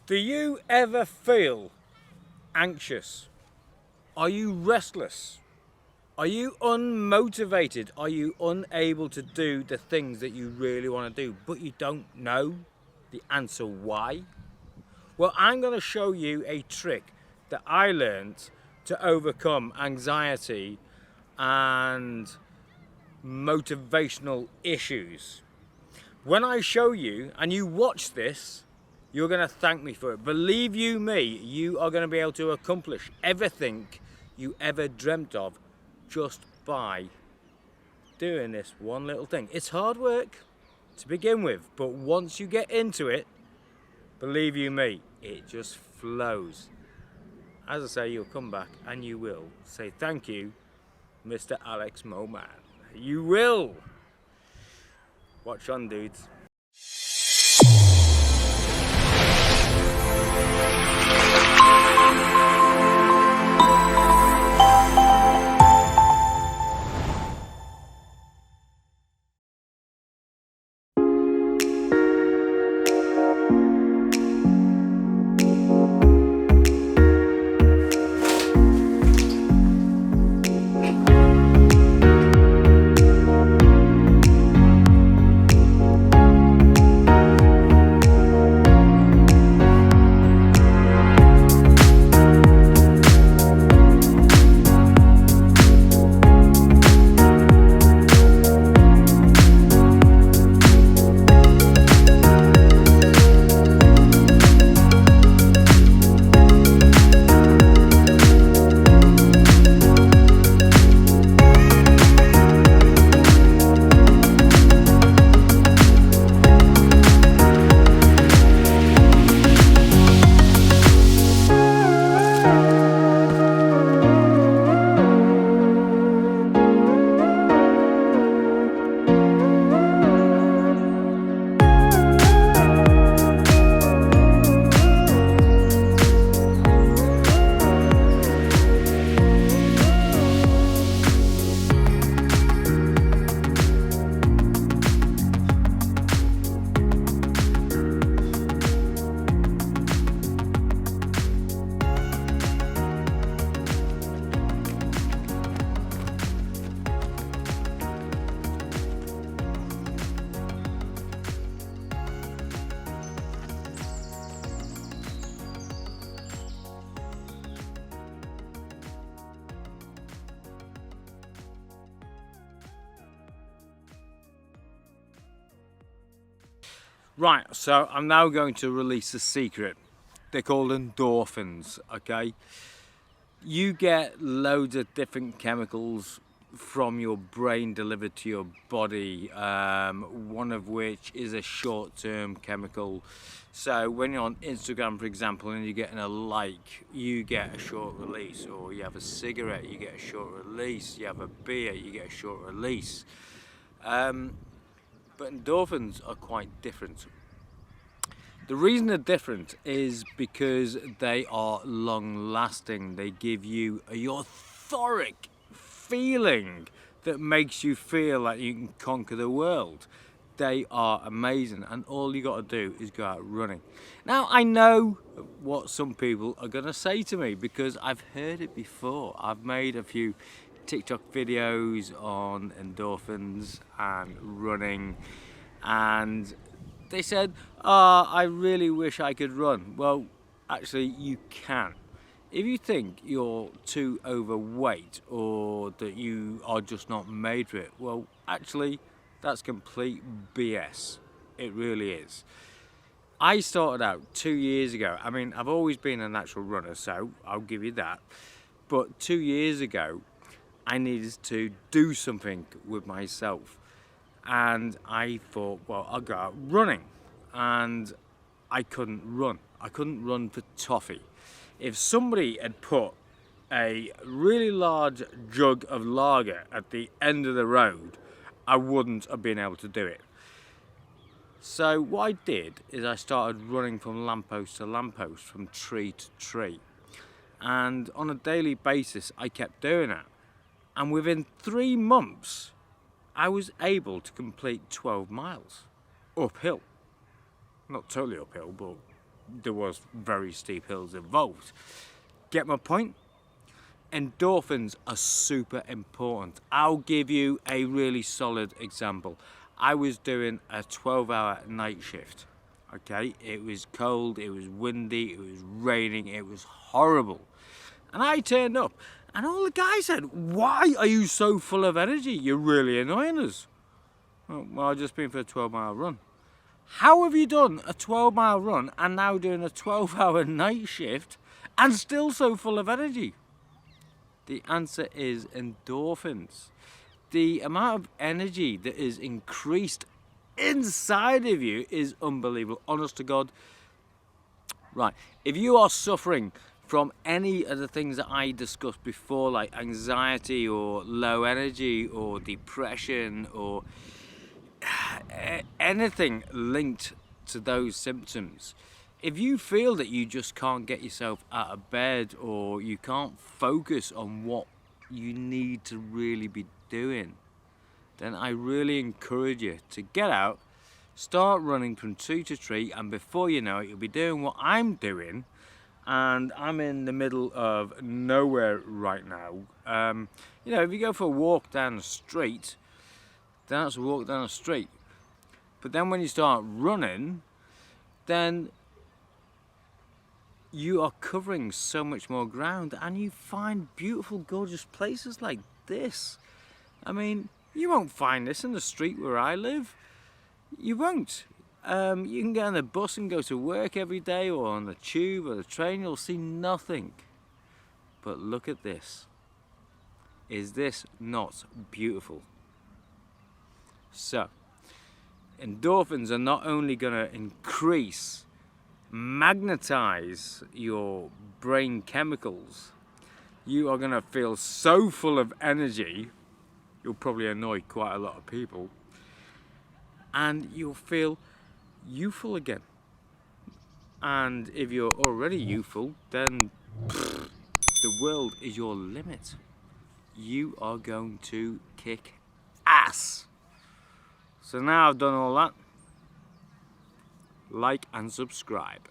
Do you ever feel anxious? Are you restless? Are you unmotivated? Are you unable to do the things that you really want to do, but you don't know the answer why? Well, I'm going to show you a trick that I learned to overcome anxiety and motivational issues. When I show you and you watch this, you're going to thank me for it. Believe you me, you are going to be able to accomplish everything you ever dreamt of just by doing this one little thing. It's hard work to begin with, but once you get into it, believe you me, it just flows. As I say, you'll come back and you will say thank you, Mr. Alex Moman. You will. Watch on, dudes. Right, so I'm now going to release a secret. They're called endorphins, okay? You get loads of different chemicals from your brain delivered to your body, one of which is a short-term chemical. So when you're on Instagram, for example, and you're getting a like, you get a short release, or you have a cigarette, you get a short release, you have a beer, you get a short release. But endorphins are quite different. The reason they're different is because they are long lasting. They give you a euphoric feeling that makes you feel like you can conquer the world. They are amazing, and all you got to do is go out running. Now, I know what some people are going to say to me because I've heard it before. I've made a few TikTok videos on endorphins and running, and they said, I really wish I could run. Well, actually you can. If you think you're too overweight or that you are just not made for it, well, actually that's complete BS. It really is. I started out 2 years ago. I mean, I've always been a natural runner, so I'll give you that. But 2 years ago, I needed to do something with myself. And I thought, well, I'll go out running. And I couldn't run. I couldn't run for toffee. If somebody had put a really large jug of lager at the end of the road, I wouldn't have been able to do it. So what I did is I started running from lamppost to lamppost, from tree to tree. And on a daily basis, I kept doing that. And within 3 months, I was able to complete 12 miles uphill. Not totally uphill, but there was very steep hills involved. Get my point? Endorphins are super important. I'll give you a really solid example. I was doing a 12-hour night shift. Okay, it was cold, it was windy, it was raining, it was horrible. And I turned up, and all the guys said, "Why are you so full of energy? You're really annoying us." Well, I've just been for a 12-mile run. How have you done a 12-mile run and now doing a 12-hour night shift and still so full of energy? The answer is endorphins. The amount of energy that is increased inside of you is unbelievable, honest to God. Right, if you are suffering from any of the things that I discussed before, like anxiety or low energy or depression or anything linked to those symptoms, if you feel that you just can't get yourself out of bed or you can't focus on what you need to really be doing, then I really encourage you to get out, start running from tree to tree, and before you know it, you'll be doing what I'm doing. And I'm in the middle of nowhere right now. You know, if you go for a walk down the street, then that's a walk down the street. But then when you start running, then you are covering so much more ground, and you find beautiful, gorgeous places like this. I mean, you won't find this in the street where I live. You won't. You can get on the bus and go to work every day, or on the tube or the train, you'll see nothing. But look at this. Is this not beautiful? So, endorphins are not only going to increase, magnetize your brain chemicals, you are going to feel so full of energy, you'll probably annoy quite a lot of people, and you'll feel youthful again. And if you're already youthful, then the world is your limit. You are going to kick ass. So now I've done all that, like and subscribe.